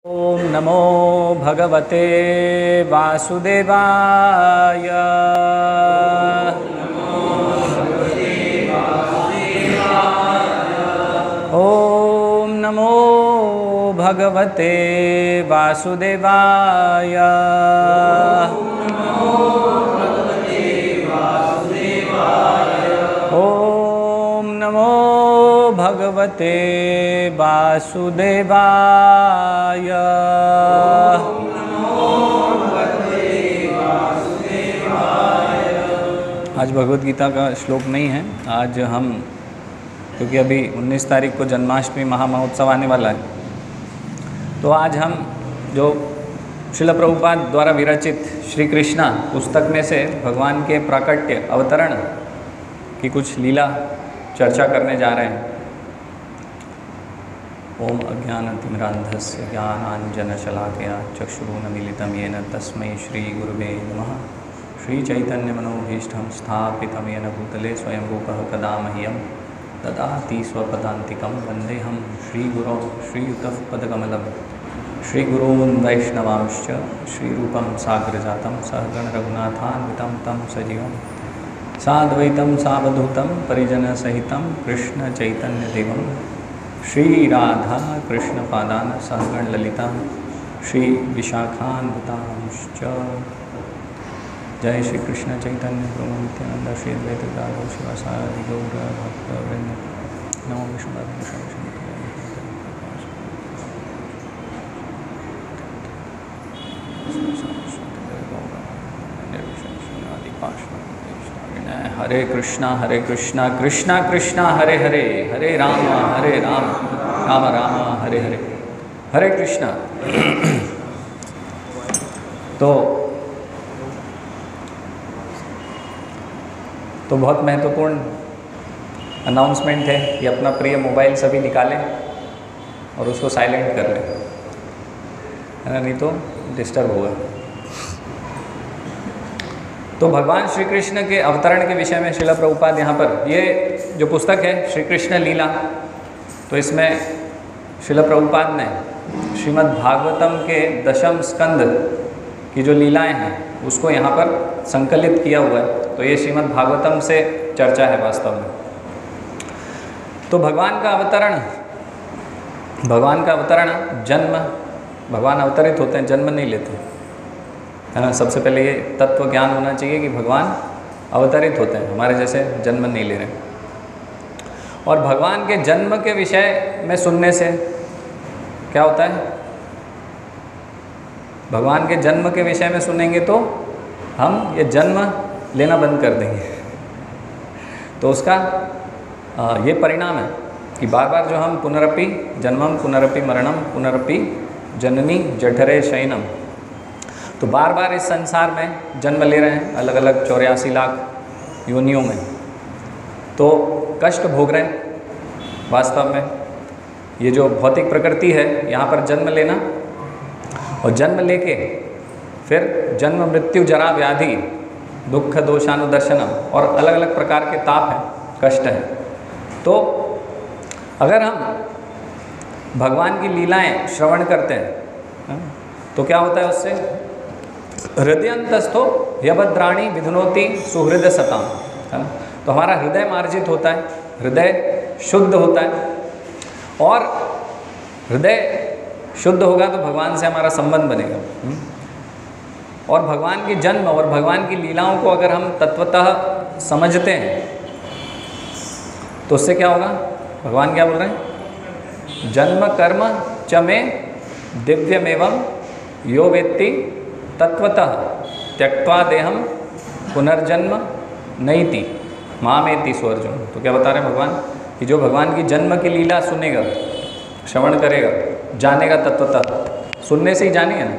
ओम नमो भगवते वासुदेवाय। ओम नमो भगवते वासुदेवाय। ओम नमो भगवते वासुदेवाय। आज भगवद गीता का श्लोक नहीं है। आज हम, क्योंकि अभी 19 तारीख को जन्माष्टमी महामहोत्सव आने वाला है, तो आज हम जो श्रील प्रभुपाद द्वारा विरचित श्री कृष्णा पुस्तक में से भगवान के प्राकट्य अवतरण की कुछ लीला चर्चा करने जा रहे हैं। ओम अज्ञानतिमिरान्धस्य ज्ञानाञ्जनशलाकया चक्षुरुन्मीलितं येन तस्मै श्रीगुरुवे नमः। श्रीचैतन्यमनोभीष्टं स्थापितं येन भूतले स्वयं रूपः कदा मह्यं ददाति स्वपदान्तिकं वन्देऽहं श्रीगुरौ श्रीयुतः पदकमलं। श्रीगुरून् वैष्णवांश्च श्रीरूपं साग्रजातं सहगण रघुनाथान्वितं तं सजीवं साद्वैतं सावधूतं परिजनसहितं कृष्णचैतन्यदेवं श्रीराधा कृष्णपादान् सहगण ललिता श्रीविशाखान्वितांश्च। जय श्री कृष्ण चैतन्य प्रभु नित्यानंद श्री अद्वैत गदाधर शिवासादि गौर भक्तवृंद। नमो विष्णुपदाय हरे कृष्णा कृष्णा कृष्णा हरे हरे, हरे राम राम राम हरे हरे, हरे कृष्णा। तो बहुत महत्वपूर्ण अनाउंसमेंट है कि अपना प्रिय मोबाइल सभी निकालें और उसको साइलेंट कर लें, है ना, नहीं तो डिस्टर्ब होगा। तो भगवान श्री कृष्ण के अवतरण के विषय में श्रील प्रभुपाद यहाँ पर, ये जो पुस्तक है श्री कृष्ण लीला, तो इसमें श्रील प्रभुपाद ने श्रीमद् भागवतम के दशम स्कंद की जो लीलाएं हैं उसको यहाँ पर संकलित किया हुआ है। तो ये श्रीमद् भागवतम से चर्चा है वास्तव में। तो भगवान का अवतरण जन्म, भगवान अवतरित होते हैं, जन्म नहीं लेते, है ना। सबसे पहले ये तत्व ज्ञान होना चाहिए कि भगवान अवतरित होते हैं, हमारे जैसे जन्म नहीं ले रहे। और भगवान के जन्म के विषय में सुनने से क्या होता है, भगवान के जन्म के विषय में सुनेंगे तो हम ये जन्म लेना बंद कर देंगे। तो उसका ये परिणाम है कि बार बार जो हम पुनरपि जन्मम पुनरपि मरणम पुनरपि जननी जठरे शयनम, तो बार बार इस संसार में जन्म ले रहे हैं अलग अलग 84 लाख योनियों में, तो कष्ट भोग रहे हैं। वास्तव में ये जो भौतिक प्रकृति है, यहाँ पर जन्म लेना और जन्म लेके फिर जन्म मृत्यु जरा व्याधि दुख दोषानुदर्शनम और अलग अलग प्रकार के ताप हैं, कष्ट हैं। तो अगर हम भगवान की लीलाएं श्रवण करते हैं तो क्या होता है उससे, हृदयंतस्थो यभद्राणि विधुनोति सुहृद सताम, है ना। तो हमारा हृदय मार्जित होता है, हृदय शुद्ध होता है, और हृदय शुद्ध होगा तो भगवान से हमारा संबंध बनेगा। और भगवान के जन्म और भगवान की लीलाओं को अगर हम तत्वतः समझते हैं तो उससे क्या होगा, भगवान क्या बोल रहे हैं, जन्म कर्म च मे दिव्यमेवं यो वेत्ति तत्वतः त्यक्त्वा देहम पुनर्जन्म नैति मामेति स्वर्जुन। तो क्या बता रहे हैं भगवान कि जो भगवान की जन्म की लीला सुनेगा, श्रवण करेगा, जानेगा, तत्वतः सुनने से ही जानेगा ना,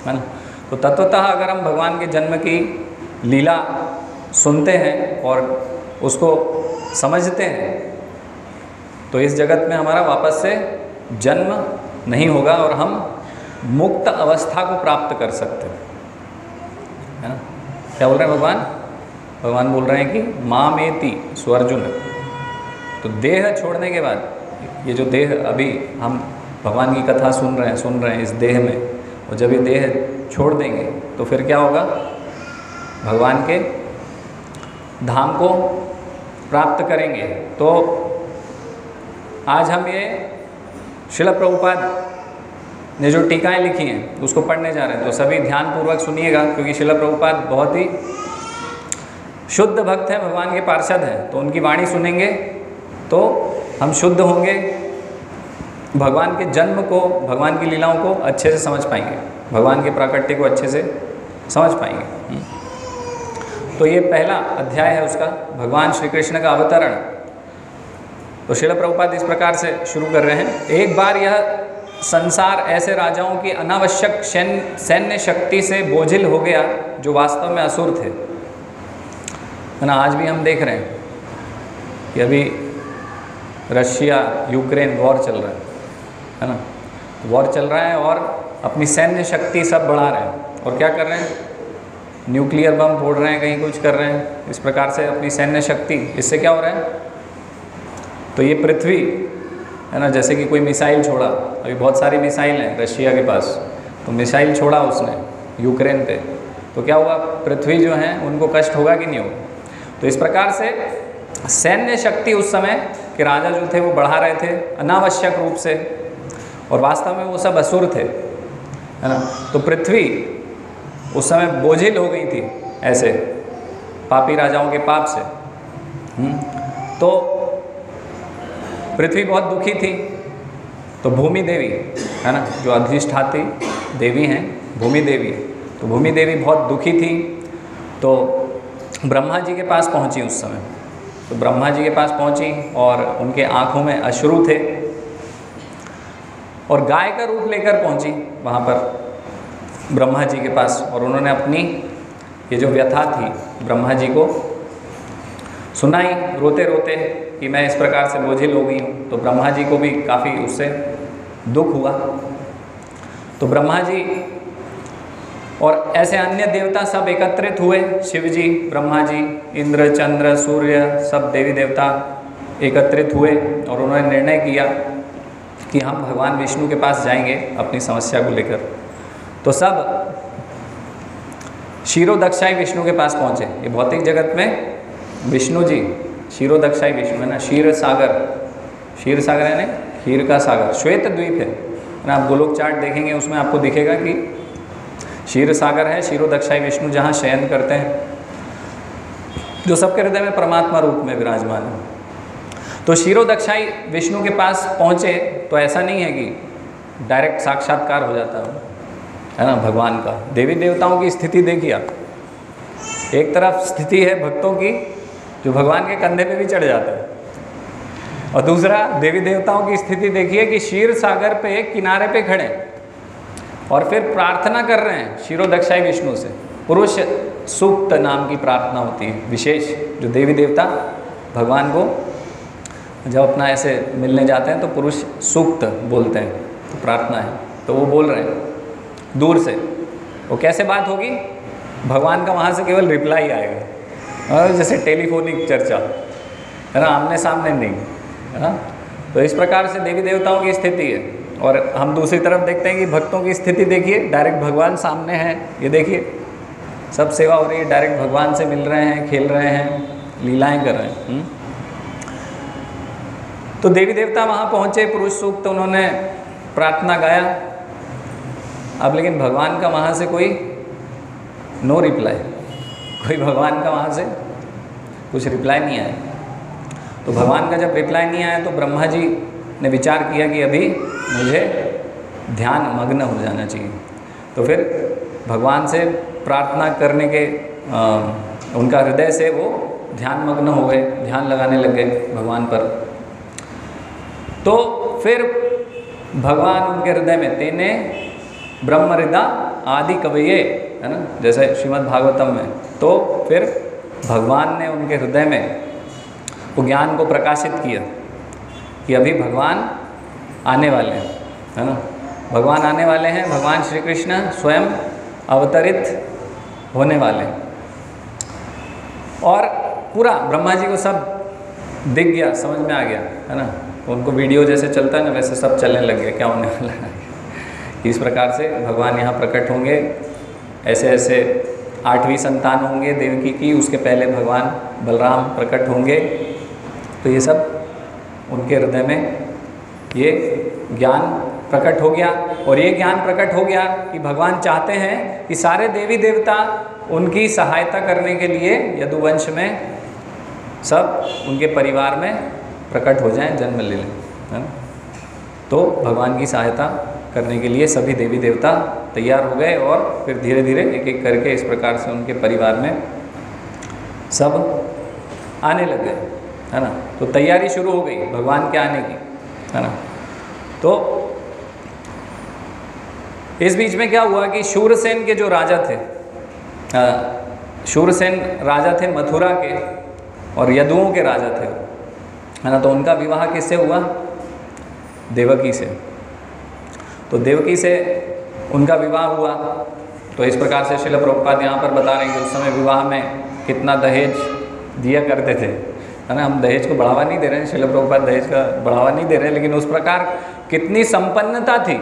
है ना। तो तत्वतः अगर हम भगवान के जन्म की लीला सुनते हैं और उसको समझते हैं तो इस जगत में हमारा वापस से जन्म नहीं होगा और हम मुक्त अवस्था को प्राप्त कर सकते हैं, है ना। क्या बोल रहे हैं भगवान, भगवान बोल रहे हैं कि मामेति स्वर्जुन। तो देह छोड़ने के बाद, ये जो देह अभी हम भगवान की कथा सुन रहे हैं इस देह में, और जब ये देह छोड़ देंगे तो फिर क्या होगा, भगवान के धाम को प्राप्त करेंगे। तो आज हम ये श्रील प्रभुपाद ने जो टीकाएं लिखी हैं उसको पढ़ने जा रहे हैं, तो सभी ध्यानपूर्वक सुनिएगा, क्योंकि श्रील प्रभुपाद बहुत ही शुद्ध भक्त हैं, भगवान के पार्षद हैं, तो उनकी वाणी सुनेंगे तो हम शुद्ध होंगे, भगवान के जन्म को, भगवान की लीलाओं को अच्छे से समझ पाएंगे, भगवान के प्राकट्य को अच्छे से समझ पाएंगे। तो ये पहला अध्याय है उसका, भगवान श्री कृष्ण का अवतरण। तो श्रील प्रभुपाद इस प्रकार से शुरू कर रहे हैं। एक बार यह संसार ऐसे राजाओं की अनावश्यक सैन्य शक्ति से बोझिल हो गया जो वास्तव में असुर थे, है ना। आज भी हम देख रहे हैं कि अभी रशिया यूक्रेन वॉर चल रहा है ना, वॉर चल रहा है और अपनी सैन्य शक्ति सब बढ़ा रहे हैं, और क्या कर रहे हैं, न्यूक्लियर बम फोड़ रहे हैं, कहीं कुछ कर रहे हैं, इस प्रकार से अपनी सैन्य शक्ति। इससे क्या हो रहा है, तो ये पृथ्वी है ना, जैसे कि कोई मिसाइल छोड़ा, अभी बहुत सारी मिसाइल हैं रशिया के पास, तो मिसाइल छोड़ा उसने यूक्रेन पे, तो क्या हुआ, पृथ्वी जो है उनको कष्ट होगा कि नहीं होगा। तो इस प्रकार से सैन्य शक्ति उस समय के राजा जो थे वो बढ़ा रहे थे अनावश्यक रूप से, और वास्तव में वो सब असुर थे, है ना। तो पृथ्वी उस समय बोझिल हो गई थी ऐसे पापी राजाओं के पाप से। तो पृथ्वी बहुत दुखी थी, तो भूमि देवी है ना, जो अधिष्ठात्री देवी हैं भूमि देवी, तो भूमि देवी बहुत दुखी थी, तो ब्रह्मा जी के पास पहुंची उस समय। तो ब्रह्मा जी के पास पहुंची और उनके आँखों में अश्रु थे, और गाय का रूप लेकर पहुंची वहाँ पर ब्रह्मा जी के पास, और उन्होंने अपनी ये जो व्यथा थी ब्रह्मा जी को सुनाई, रोते रोते कि मैं इस प्रकार से बोझिल हो गई हूँ। तो ब्रह्मा जी को भी काफ़ी उससे दुख हुआ। तो ब्रह्मा जी और ऐसे अन्य देवता सब एकत्रित हुए, शिव जी, ब्रह्मा जी, इंद्र, चंद्र, सूर्य, सब देवी देवता एकत्रित हुए, और उन्होंने निर्णय किया कि हम भगवान विष्णु के पास जाएंगे अपनी समस्या को लेकर। तो सब क्षीरोदक्षाई विष्णु के पास पहुँचे। ये भौतिक जगत में विष्णु जी क्षीरोदक्षाई विष्णु है ना, क्षीर सागर, क्षीर सागर है ना, खीर का सागर, श्वेत द्वीप है ना। आप गोलोक चार्ट देखेंगे उसमें आपको दिखेगा कि क्षीर सागर है, क्षीरोदक्षाई विष्णु जहाँ शयन करते हैं, जो सबके हृदय में परमात्मा रूप में विराजमान है। तो क्षीरोदक्षाई विष्णु के पास पहुँचे तो ऐसा नहीं है कि डायरेक्ट साक्षात्कार हो जाता है ना भगवान का। देवी देवताओं की स्थिति देखिए आप, एक तरफ स्थिति है भक्तों की जो भगवान के कंधे पे भी चढ़ जाता है, और दूसरा देवी देवताओं की स्थिति देखिए कि क्षीर सागर पे एक किनारे पे खड़े और फिर प्रार्थना कर रहे हैं क्षीरोदक्षाई विष्णु से। पुरुष सूक्त नाम की प्रार्थना होती है विशेष, जो देवी देवता भगवान को जब अपना ऐसे मिलने जाते हैं तो पुरुष सूक्त बोलते हैं, तो प्रार्थना है, तो वो बोल रहे हैं दूर से। वो कैसे बात होगी, भगवान का वहाँ से केवल रिप्लाई आएगा, और जैसे टेलीफोनिक चर्चा है ना, आमने सामने नहीं, है ना। तो इस प्रकार से देवी देवताओं की स्थिति है। और हम दूसरी तरफ देखते हैं कि भक्तों की स्थिति देखिए, डायरेक्ट भगवान सामने हैं, ये देखिए सब सेवा हो रही है, डायरेक्ट भगवान से मिल रहे हैं, खेल रहे हैं, लीलाएं कर रहे हैं। तो देवी देवता वहाँ पहुँचे, पुरुष सूक्त उन्होंने प्रार्थना गाया। अब लेकिन भगवान का वहाँ से कोई नो रिप्लाई, कोई भगवान का वहाँ से कुछ रिप्लाई नहीं आया। तो भगवान का जब रिप्लाई नहीं आया तो ब्रह्मा जी ने विचार किया कि अभी मुझे ध्यान मग्न हो जाना चाहिए। तो फिर भगवान से प्रार्थना करने के उनका हृदय से वो ध्यान मग्न हो गए, ध्यान लगाने लग गए भगवान पर। तो फिर भगवान उनके हृदय में तेने ब्रह्म हृदय आदि कवये, है ना, जैसे श्रीमद् भागवतम में। तो फिर भगवान ने उनके हृदय में वो ज्ञान को प्रकाशित किया कि अभी भगवान आने वाले हैं, है ना, भगवान आने वाले हैं, भगवान श्री कृष्ण स्वयं अवतरित होने वाले हैं। और पूरा ब्रह्मा जी को सब दिख गया, समझ में आ गया, है ना, उनको वीडियो जैसे चलता है ना वैसे सब चलने लग गए, क्या होने वाला है। इस प्रकार से भगवान यहाँ प्रकट होंगे, ऐसे ऐसे 8वीं संतान होंगे देवकी की, उसके पहले भगवान बलराम प्रकट होंगे। तो ये सब उनके हृदय में ये ज्ञान प्रकट हो गया। और ये ज्ञान प्रकट हो गया कि भगवान चाहते हैं कि सारे देवी देवता उनकी सहायता करने के लिए यदुवंश में सब उनके परिवार में प्रकट हो जाएं, जन्म ले लें, है ना। तो भगवान की सहायता करने के लिए सभी देवी देवता तैयार हो गए और फिर धीरे धीरे एक एक करके इस प्रकार से उनके परिवार में सब आने लग गए, है ना। तो तैयारी शुरू हो गई भगवान के आने की, है ना। तो इस बीच में क्या हुआ कि शूरसेन के जो राजा थे, शूरसेन राजा थे मथुरा के और यदुओं के राजा थे, है ना। तो उनका विवाह किससे हुआ? देवकी से। तो देवकी से उनका विवाह हुआ। तो इस प्रकार से श्रील प्रभुपाद यहाँ पर बता रहे हैं कि उस समय विवाह में कितना दहेज दिया करते थे, है ना। हम दहेज को बढ़ावा नहीं दे रहे हैं, श्रील प्रभुपाद दहेज का बढ़ावा नहीं दे रहे हैं, लेकिन उस प्रकार कितनी संपन्नता थी,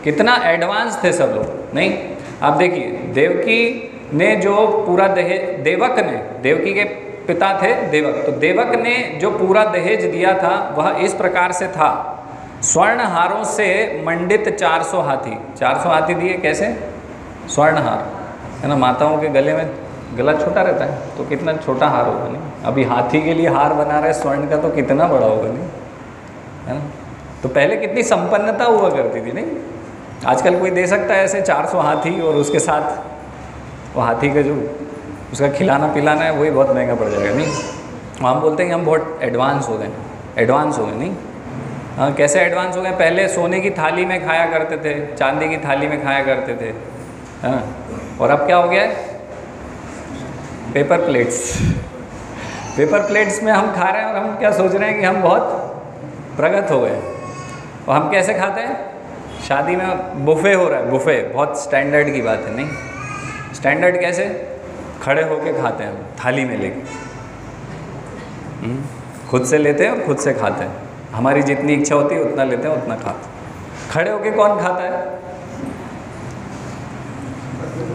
कितना एडवांस थे सब लोग। नहीं, आप देखिए देवकी ने जो पूरा दहेज, देवक ने, देवकी के पिता थे देवक, तो देवक ने जो पूरा दहेज दिया था वह इस प्रकार से था, स्वर्ण हारों से मंडित 400 हाथी। 400 हाथी दिए, कैसे? स्वर्ण हार, है ना। माताओं के गले में गला छोटा रहता है तो कितना छोटा हार होगा, नहीं। अभी हाथी के लिए हार बना रहे स्वर्ण का तो कितना बड़ा होगा, नहीं, है ना। तो पहले कितनी संपन्नता हुआ करती थी, नहीं। आजकल कोई दे सकता है ऐसे 400 हाथी और उसके साथ वो हाथी का जो उसका खिलाना पिलाना है वही बहुत महंगा पड़ जाएगा, नहीं। हम बोलते हैं कि हम बहुत एडवांस हो गए, एडवांस हो गए, नहीं। हाँ, कैसे एडवांस हो गए? पहले सोने की थाली में खाया करते थे, चांदी की थाली में खाया करते थे, है ना। और अब क्या हो गया है? Paper plates. पेपर प्लेट्स में हम खा रहे हैं और हम क्या सोच रहे हैं कि हम बहुत प्रगत हो गए। और हम कैसे खाते हैं? शादी में बुफे हो रहा है, बुफे बहुत स्टैंडर्ड की बात है, नहीं। स्टैंडर्ड कैसे? खड़े होके खाते हैं, थाली में लेके, खुद से लेते हैं और खुद से खाते हैं। हमारी जितनी इच्छा होती है उतना लेते हैं, उतना खाते हैं। खड़े होके कौन खाता है?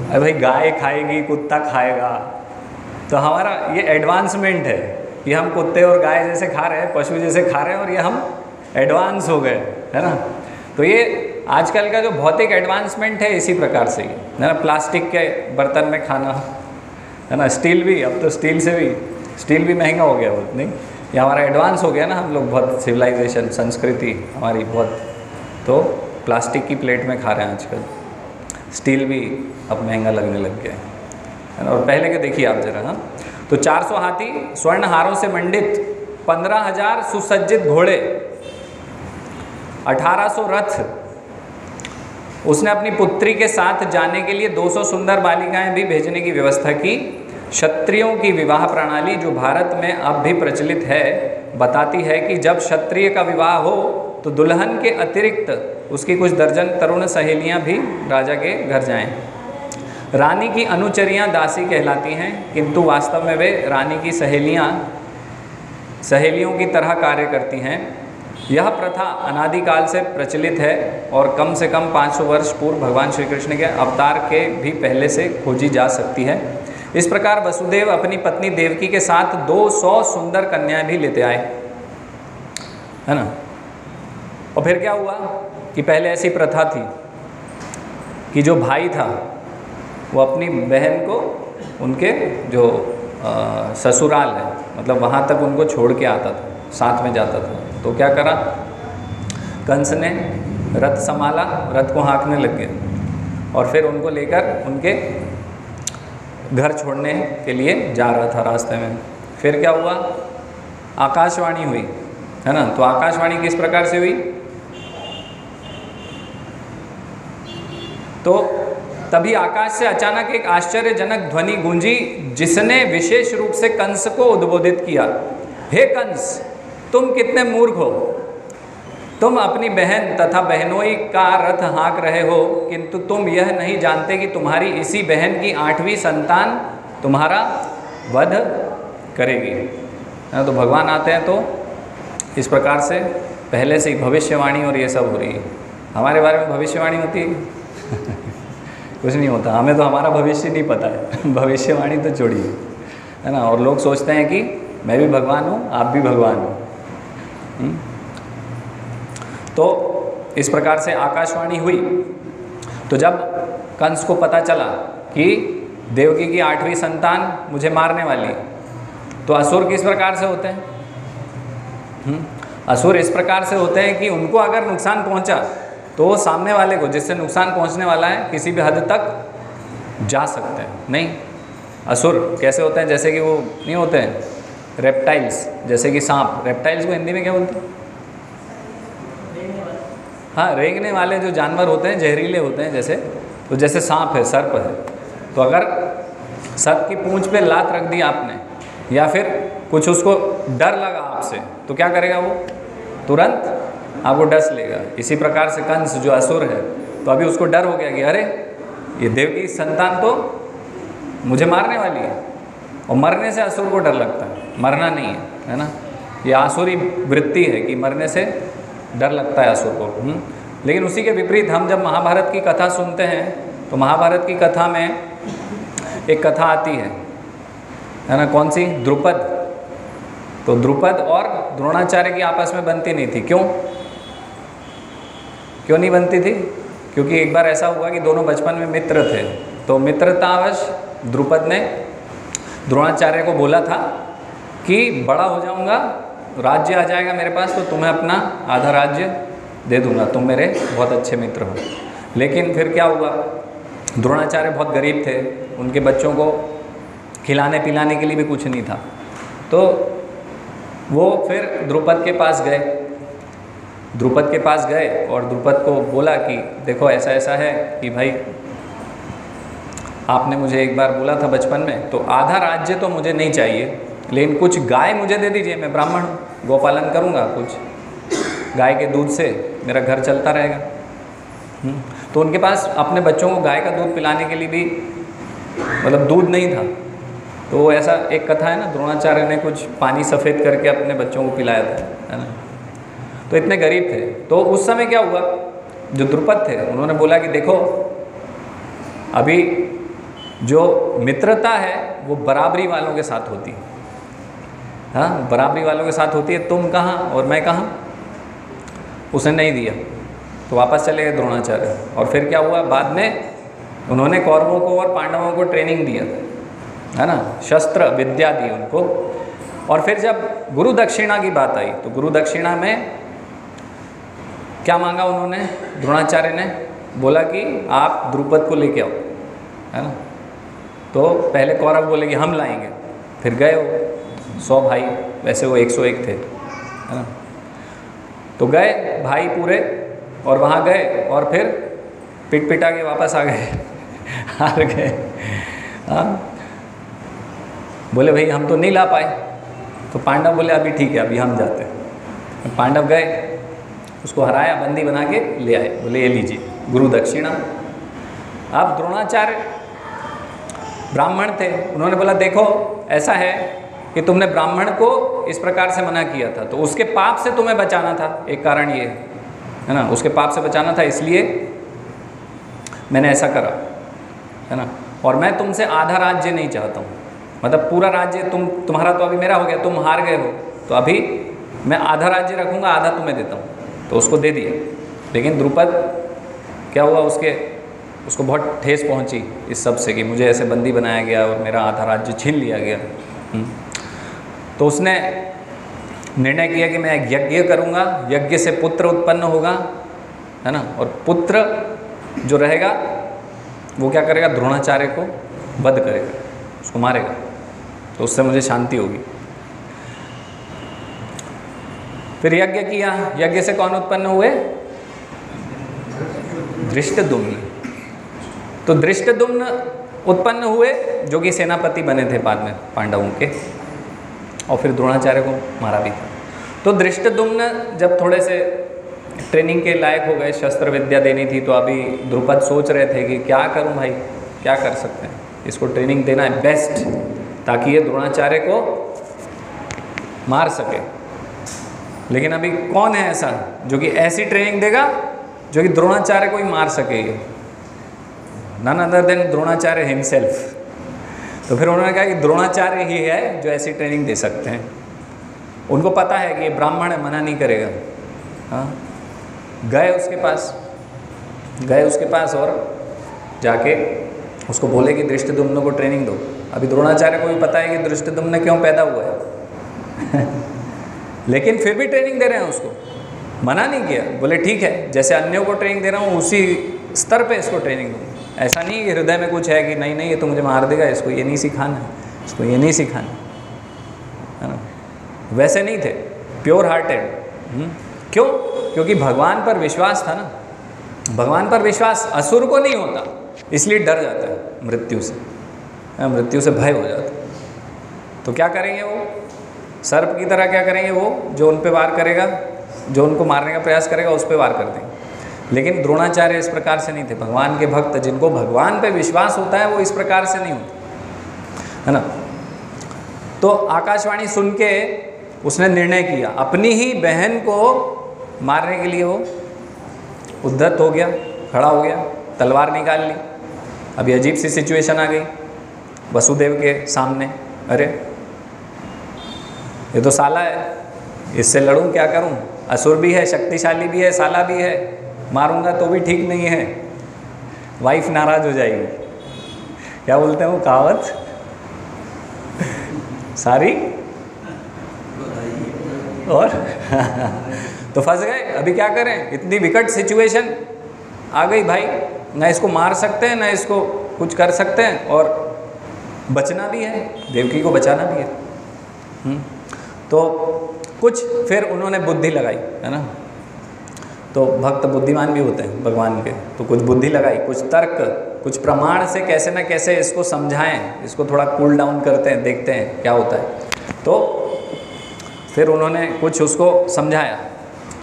अरे भाई, गाय खाएगी, कुत्ता खाएगा। तो हमारा ये एडवांसमेंट है कि हम कुत्ते और गाय जैसे खा रहे हैं, पशु जैसे खा रहे हैं, और ये हम एडवांस हो गए, है ना। तो ये आजकल का जो भौतिक एडवांसमेंट है इसी प्रकार से ही, है ना। प्लास्टिक के बर्तन में खाना, है ना। स्टील भी, अब तो स्टील भी महंगा हो गया बहुत, नहीं। ये हमारा एडवांस हो गया ना, हम लोग बहुत सिविलाइजेशन, संस्कृति हमारी बहुत, तो प्लास्टिक की प्लेट में खा रहे हैं आजकल। स्टील भी अब महंगा लगने लग गया है ना। और पहले के देखिए आप जरा, हाँ। तो 400 हाथी, स्वर्ण हारों से मंडित 15,000 सुसज्जित घोड़े, 1800 रथ। उसने अपनी पुत्री के साथ जाने के लिए 200 सुंदर बालिकाएं भी भेजने की व्यवस्था की। क्षत्रियों की विवाह प्रणाली जो भारत में अब भी प्रचलित है बताती है कि जब क्षत्रिय का विवाह हो तो दुल्हन के अतिरिक्त उसकी कुछ दर्जन तरुण सहेलियां भी राजा के घर जाएं। रानी की अनुचरियां दासी कहलाती हैं, किंतु वास्तव में वे रानी की सहेलियों की तरह कार्य करती हैं। यह प्रथा अनादिकाल से प्रचलित है और कम से कम 500 वर्ष पूर्व भगवान श्री कृष्ण के अवतार के भी पहले से खोजी जा सकती है। इस प्रकार वसुदेव अपनी पत्नी देवकी के साथ 200 सुंदर कन्याएं भी लेते आए, है ना। और फिर क्या हुआ कि पहले ऐसी प्रथा थी कि जो भाई था वो अपनी बहन को उनके जो ससुराल है, मतलब वहाँ तक उनको छोड़ के आता था, साथ में जाता था। तो क्या करा, कंस ने रथ संभाला, रथ को हाँकने लग गया और फिर उनको लेकर उनके घर छोड़ने के लिए जा रहा था रास्ते में। फिर क्या हुआ, आकाशवाणी हुई, है ना। तो आकाशवाणी किस प्रकार से हुई? तो तभी आकाश से अचानक एक आश्चर्यजनक ध्वनि गूंजी जिसने विशेष रूप से कंस को उद्बोधित किया, हे कंस, तुम कितने मूर्ख हो। तुम अपनी बहन तथा बहनोई का रथ हाँक रहे हो, किंतु तुम यह नहीं जानते कि तुम्हारी इसी बहन की 8वीं संतान तुम्हारा वध करेगी। तो भगवान आते हैं तो इस प्रकार से पहले से ही भविष्यवाणी और ये सब हो रही है। हमारे बारे में भविष्यवाणी होती है कुछ नहीं होता, हमें तो हमारा भविष्य नहीं पता है भविष्यवाणी तो छोड़िए, है ना। और लोग सोचते हैं कि मैं भी भगवान हूँ, आप भी भगवान हो। तो इस प्रकार से आकाशवाणी हुई। तो जब कंस को पता चला कि देवकी की 8वीं संतान मुझे मारने वाली है, तो असुर किस प्रकार से होते हैं? असुर इस प्रकार से होते हैं कि उनको अगर नुकसान पहुंचा तो वो सामने वाले को, जिससे नुकसान पहुंचने वाला है, किसी भी हद तक जा सकते हैं। नहीं, असुर कैसे होते हैं? जैसे कि वो नहीं होते हैं रेप्टाइल्स, जैसे कि सांप। रेप्टाइल्स को हिंदी में क्या बोलते हैं? हाँ, रेंगने वाले जो जानवर होते हैं, जहरीले होते हैं जैसे, तो जैसे सांप है, सर्प है। तो अगर सर्प की पूंछ पे लात रख दी आपने, या फिर कुछ उसको डर लगा आपसे, तो क्या करेगा वो? तुरंत आपको डस लेगा। इसी प्रकार से कंस जो असुर है, तो अभी उसको डर हो गया कि अरे ये देव की संतान तो मुझे मारने वाली है। और मरने से असुर को डर लगता है, मरना नहीं है ना। ये आसुरी वृत्ति है कि मरने से डर लगता है असुर को। लेकिन उसी के विपरीत हम जब महाभारत की कथा सुनते हैं, तो महाभारत की कथा में एक कथा आती है ना, कौन सी? द्रुपद। तो द्रुपद और द्रोणाचार्य की आपस में बनती नहीं थी। क्यों नहीं बनती थी? क्योंकि एक बार ऐसा हुआ कि दोनों बचपन में मित्र थे। तो मित्रतावश द्रुपद ने द्रोणाचार्य को बोला था कि बड़ा हो जाऊंगा, राज्य आ जाएगा मेरे पास, तो तुम्हें अपना आधा राज्य दे दूंगा, तुम मेरे बहुत अच्छे मित्र हो। लेकिन फिर क्या हुआ? द्रोणाचार्य बहुत गरीब थे, उनके बच्चों को खिलाने पिलाने के लिए भी कुछ नहीं था। तो वो फिर द्रुपद के पास गए और द्रुपद को बोला कि देखो ऐसा ऐसा है कि भाई आपने मुझे एक बार बोला था बचपन में, तो आधा राज्य तो मुझे नहीं चाहिए, लेकिन कुछ गाय मुझे दे दीजिए, मैं ब्राह्मण हूँ, गोपालन करूँगा, कुछ गाय के दूध से मेरा घर चलता रहेगा। तो उनके पास अपने बच्चों को गाय का दूध पिलाने के लिए भी मतलब दूध नहीं था। तो ऐसा एक कथा है ना, द्रोणाचार्य ने कुछ पानी सफ़ेद करके अपने बच्चों को पिलाया था, है ना। तो इतने गरीब थे। तो उस समय क्या हुआ, जो द्रुपद थे उन्होंने बोला कि देखो अभी जो मित्रता है वो बराबरी वालों के साथ होती है, हाँ, बराबरी वालों के साथ होती है, तुम कहाँ और मैं कहाँ। उसने नहीं दिया, तो वापस चले गए द्रोणाचार्य। और फिर क्या हुआ, बाद में उन्होंने कौरवों को और पांडवों को ट्रेनिंग दिया, है ना, शस्त्र विद्या दी उनको। और फिर जब गुरु दक्षिणा की बात आई, तो गुरु दक्षिणा में क्या मांगा उन्होंने? द्रोणाचार्य ने बोला कि आप द्रुपद को लेके आओ, है ना। तो पहले कौरव बोले कि हम लाएंगे, फिर गए वो 100 भाई, वैसे वो 101 थे, है ना। तो गए भाई पूरे, और वहाँ गए और फिर पिट पिटा के वापस आ गए हार गए। हाँ, बोले भाई हम तो नहीं ला पाए। तो पांडव बोले अभी ठीक है, अभी हम जाते हैं। पांडव गए, उसको हराया, बंदी बना के ले आए, बोले ये लीजिए गुरु दक्षिणा। अब द्रोणाचार्य ब्राह्मण थे, उन्होंने बोला देखो ऐसा है कि तुमने ब्राह्मण को इस प्रकार से मना किया था, तो उसके पाप से तुम्हें बचाना था, एक कारण ये है ना, उसके पाप से बचाना था, इसलिए मैंने ऐसा करा, है ना। और मैं तुमसे आधा राज्य नहीं चाहता हूँ, मतलब पूरा राज्य तुम्हारा तो अभी मेरा हो गया, तुम हार गए हो, तो अभी मैं आधा राज्य रखूँगा, आधा तुम्हें देता हूँ। तो उसको दे दिया। लेकिन द्रुपद क्या हुआ, उसको बहुत ठेस पहुंची इस सब से कि मुझे ऐसे बंदी बनाया गया और मेरा आधा राज्य छीन लिया गया। तो उसने निर्णय किया कि मैं एक यज्ञ करूंगा, यज्ञ से पुत्र उत्पन्न होगा, है ना, और पुत्र जो रहेगा वो क्या करेगा, द्रोणाचार्य को वध करेगा, उसको मारेगा, तो उससे मुझे शांति होगी। फिर यज्ञ किया, यज्ञ से कौन उत्पन्न हुए, धृष्टद्युम्न। तो धृष्टद्युम्न उत्पन्न हुए जो कि सेनापति बने थे बाद में पांडवों के, और फिर द्रोणाचार्य को मारा भी था। तो धृष्टद्युम्न जब थोड़े से ट्रेनिंग के लायक हो गए, शस्त्र विद्या देनी थी, तो अभी द्रुपद सोच रहे थे कि क्या करूं भाई, क्या कर सकते हैं, इसको ट्रेनिंग देना है बेस्ट, ताकि ये द्रोणाचार्य को मार सके। लेकिन अभी कौन है ऐसा जो कि ऐसी ट्रेनिंग देगा जो कि द्रोणाचार्य को ही मार सके, none other than Dronacharya himself. तो फिर उन्होंने कहा कि द्रोणाचार्य ही है जो ऐसी ट्रेनिंग दे सकते हैं। उनको पता है कि ये ब्राह्मण है, मना नहीं करेगा। हाँ, गए उसके पास और जाके उसको बोले कि धृष्टद्युम्न को ट्रेनिंग दो। अभी द्रोणाचार्य को भी पता है कि धृष्टद्युम्न क्यों पैदा हुआ है लेकिन फिर भी ट्रेनिंग दे रहे हैं उसको, मना नहीं किया। बोले ठीक है, जैसे अन्यों को ट्रेनिंग दे रहा हूँ उसी स्तर पे इसको ट्रेनिंग दूँ। ऐसा नहीं कि हृदय में कुछ है कि नहीं नहीं ये तो मुझे मार देगा, इसको ये नहीं सिखाना है, इसको ये नहीं सिखाना है ना। वैसे नहीं थे, प्योर हार्टेड। क्यों? क्योंकि भगवान पर विश्वास था ना। भगवान पर विश्वास असुर को नहीं होता, इसलिए डर जाता है मृत्यु से, मृत्यु से भय हो जाता है। तो क्या करेंगे वो? सर्प की तरह क्या करेंगे वो? जो उन पे वार करेगा, जो उनको मारने का प्रयास करेगा उस पे वार कर देंगे। लेकिन द्रोणाचार्य इस प्रकार से नहीं थे। भगवान के भक्त जिनको भगवान पे विश्वास होता है वो इस प्रकार से नहीं होते, है ना। तो आकाशवाणी सुन के उसने निर्णय किया, अपनी ही बहन को मारने के लिए वो उद्धत हो गया, खड़ा हो गया, तलवार निकाल ली। अभी अजीब सी सिचुएशन आ गई वसुदेव के सामने, अरे ये तो साला है, इससे लड़ूं क्या करूं? असुर भी है, शक्तिशाली भी है, साला भी है, मारूंगा तो भी ठीक नहीं है, वाइफ नाराज हो जाएगी। क्या बोलते हैं वो कहावत, सारी और तो फंस गए। अभी क्या करें, इतनी विकट सिचुएशन आ गई भाई, ना इसको मार सकते हैं ना इसको कुछ कर सकते हैं, और बचना भी है, देवकी को बचाना भी है। तो कुछ फिर उन्होंने बुद्धि लगाई, है ना। तो भक्त बुद्धिमान भी होते हैं भगवान के, तो कुछ बुद्धि लगाई, कुछ तर्क, कुछ प्रमाण से कैसे ना कैसे इसको समझाएं, इसको थोड़ा कूल डाउन करते हैं, देखते हैं क्या होता है। तो फिर उन्होंने कुछ उसको समझाया,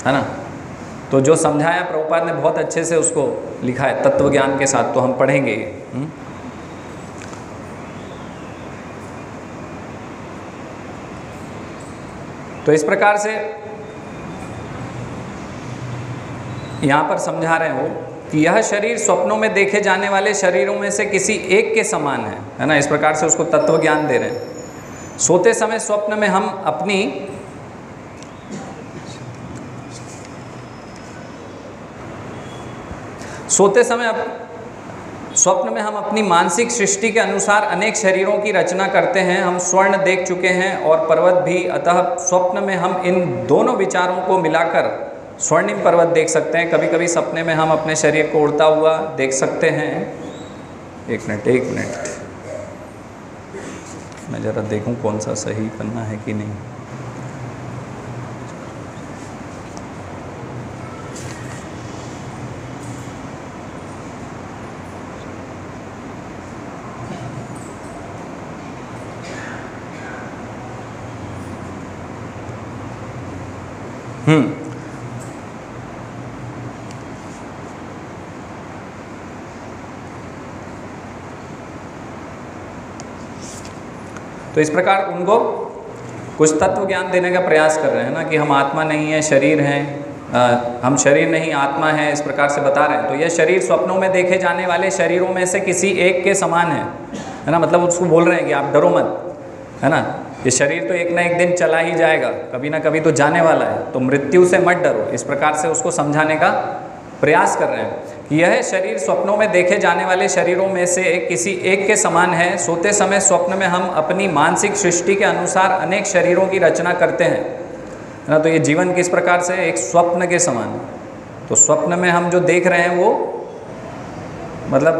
है ना। तो जो समझाया प्रभुपाद ने बहुत अच्छे से उसको लिखा है तत्व ज्ञान के साथ, तो हम पढ़ेंगे। तो इस प्रकार से यहाँ पर समझा रहे हो कि यह शरीर स्वप्नों में देखे जाने वाले शरीरों में से किसी एक के समान है ना। इस प्रकार से उसको तत्व ज्ञान दे रहे हैं। सोते समय स्वप्न में हम अपनी स्वप्न में हम अपनी मानसिक सृष्टि के अनुसार अनेक शरीरों की रचना करते हैं। हम स्वर्ण देख चुके हैं और पर्वत भी, अतः स्वप्न में हम इन दोनों विचारों को मिलाकर स्वर्णिम पर्वत देख सकते हैं। कभी कभी सपने में हम अपने शरीर को उड़ता हुआ देख सकते हैं। एक मिनट मैं ज़रा देखूं कौन सा सही पन्ना है कि नहीं। तो इस प्रकार उनको कुछ तत्व ज्ञान देने का प्रयास कर रहे हैं ना, कि हम आत्मा नहीं है, शरीर हैं, हम शरीर नहीं आत्मा है, इस प्रकार से बता रहे हैं। तो यह शरीर स्वप्नों में देखे जाने वाले शरीरों में से किसी एक के समान है ना। मतलब उसको बोल रहे हैं कि आप डरो मत, है ना। ये शरीर तो एक ना एक दिन चला ही जाएगा, कभी ना कभी तो जाने वाला है, तो मृत्यु से मत डरो। इस प्रकार से उसको समझाने का प्रयास कर रहे हैं कि यह शरीर स्वप्नों में देखे जाने वाले शरीरों में से किसी एक के समान है। सोते समय स्वप्न में हम अपनी मानसिक सृष्टि के अनुसार अनेक शरीरों की रचना करते हैं, है ना। तो ये जीवन किस प्रकार से एक स्वप्न के समान है। तो स्वप्न में हम जो देख रहे हैं वो मतलब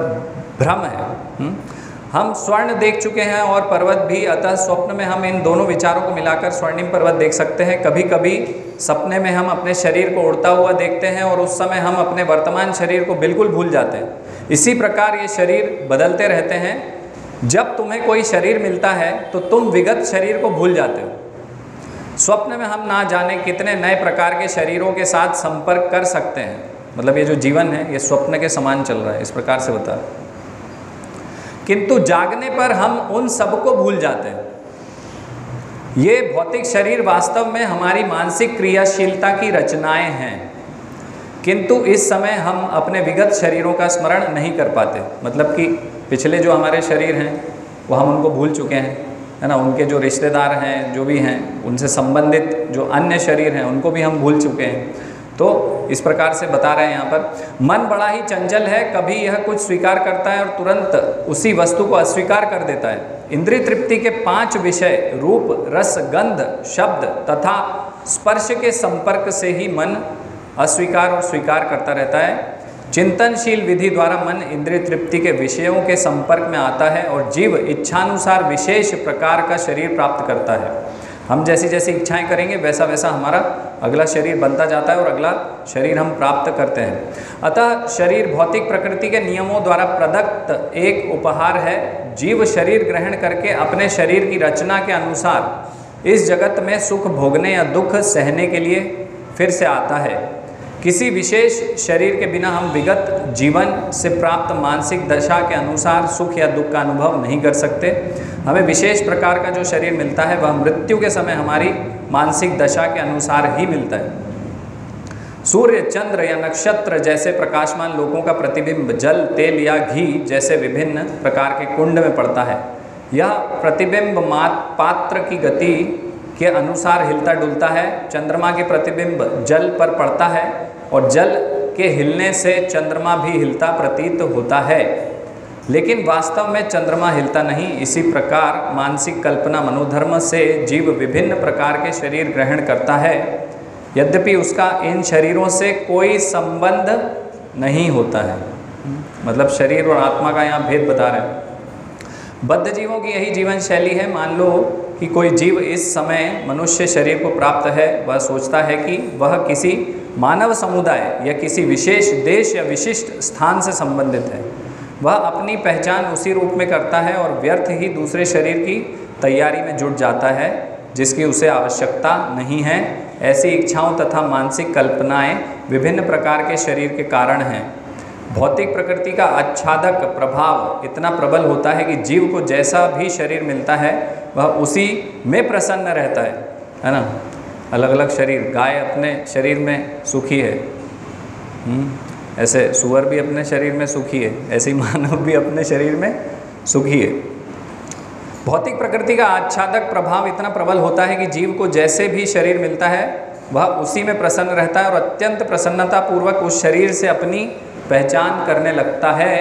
भ्रम है। हम स्वर्ण देख चुके हैं और पर्वत भी, अतः स्वप्न में हम इन दोनों विचारों को मिलाकर स्वर्णिम पर्वत देख सकते हैं। कभी कभी सपने में हम अपने शरीर को उड़ता हुआ देखते हैं और उस समय हम अपने वर्तमान शरीर को बिल्कुल भूल जाते हैं। इसी प्रकार ये शरीर बदलते रहते हैं। जब तुम्हें कोई शरीर मिलता है तो तुम विगत शरीर को भूल जाते हो। स्वप्न में हम ना जाने कितने नए प्रकार के शरीरों के साथ संपर्क कर सकते हैं। मतलब ये जो जीवन है ये स्वप्न के समान चल रहा है, इस प्रकार से बता रहे। किंतु जागने पर हम उन सबको भूल जाते हैं, ये भौतिक शरीर वास्तव में हमारी मानसिक क्रियाशीलता की रचनाएं हैं, किंतु इस समय हम अपने विगत शरीरों का स्मरण नहीं कर पाते। मतलब कि पिछले जो हमारे शरीर हैं वो हम उनको भूल चुके हैं, है ना। उनके जो रिश्तेदार हैं, जो भी हैं, उनसे संबंधित जो अन्य शरीर हैं उनको भी हम भूल चुके हैं। तो इस प्रकार से बता रहे हैं यहाँ पर, मन बड़ा ही चंचल है, कभी यह कुछ स्वीकार करता है और तुरंत उसी वस्तु को अस्वीकार कर देता है। इंद्रिय तृप्ति के 5 विषय रूप, रस, गंध, शब्द तथा स्पर्श के संपर्क से ही मन अस्वीकार और स्वीकार करता रहता है। चिंतनशील विधि द्वारा मन इंद्रिय तृप्ति के विषयों के संपर्क में आता है और जीव इच्छानुसार विशेष प्रकार का शरीर प्राप्त करता है। हम जैसी जैसी इच्छाएं करेंगे वैसा वैसा हमारा अगला शरीर बनता जाता है और अगला शरीर हम प्राप्त करते हैं। अतः शरीर भौतिक प्रकृति के नियमों द्वारा प्रदत्त एक उपहार है। जीव शरीर ग्रहण करके अपने शरीर की रचना के अनुसार इस जगत में सुख भोगने या दुख सहने के लिए फिर से आता है। किसी विशेष शरीर के बिना हम विगत जीवन से प्राप्त मानसिक दशा के अनुसार सुख या दुख का अनुभव नहीं कर सकते। हमें विशेष प्रकार का जो शरीर मिलता है वह मृत्यु के समय हमारी मानसिक दशा के अनुसार ही मिलता है। सूर्य, चंद्र या नक्षत्र जैसे प्रकाशमान लोकों का प्रतिबिंब जल, तेल या घी जैसे विभिन्न प्रकार के कुंड में पड़ता है। यह प्रतिबिंब पात्र की गति के अनुसार हिलता डुलता है। चंद्रमा के प्रतिबिंब जल पर पड़ता है और जल के हिलने से चंद्रमा भी हिलता प्रतीत होता है, लेकिन वास्तव में चंद्रमा हिलता नहीं। इसी प्रकार मानसिक कल्पना मनोधर्म से जीव विभिन्न प्रकार के शरीर ग्रहण करता है, यद्यपि उसका इन शरीरों से कोई संबंध नहीं होता है। मतलब शरीर और आत्मा का यहाँ भेद बता रहे हैं। बद्ध जीवों की यही जीवन शैली है। मान लो कि कोई जीव इस समय मनुष्य शरीर को प्राप्त है, वह सोचता है कि वह किसी मानव समुदाय या किसी विशेष देश या विशिष्ट स्थान से संबंधित है। वह अपनी पहचान उसी रूप में करता है और व्यर्थ ही दूसरे शरीर की तैयारी में जुट जाता है जिसकी उसे आवश्यकता नहीं है। ऐसी इच्छाओं तथा मानसिक कल्पनाएं विभिन्न प्रकार के शरीर के कारण हैं। भौतिक प्रकृति का आच्छादक प्रभाव इतना प्रबल होता है कि जीव को जैसा भी शरीर मिलता है वह उसी में प्रसन्न रहता है ना। अलग अलग शरीर, गाय अपने शरीर में सुखी है, ऐसे सूअर भी अपने शरीर में सुखी है, ऐसे ही मानव भी अपने शरीर में सुखी है। भौतिक प्रकृति का आच्छादक प्रभाव इतना प्रबल होता है कि जीव को जैसे भी शरीर मिलता है वह उसी में प्रसन्न रहता है और अत्यंत प्रसन्नता पूर्वक उस शरीर से अपनी पहचान करने लगता है।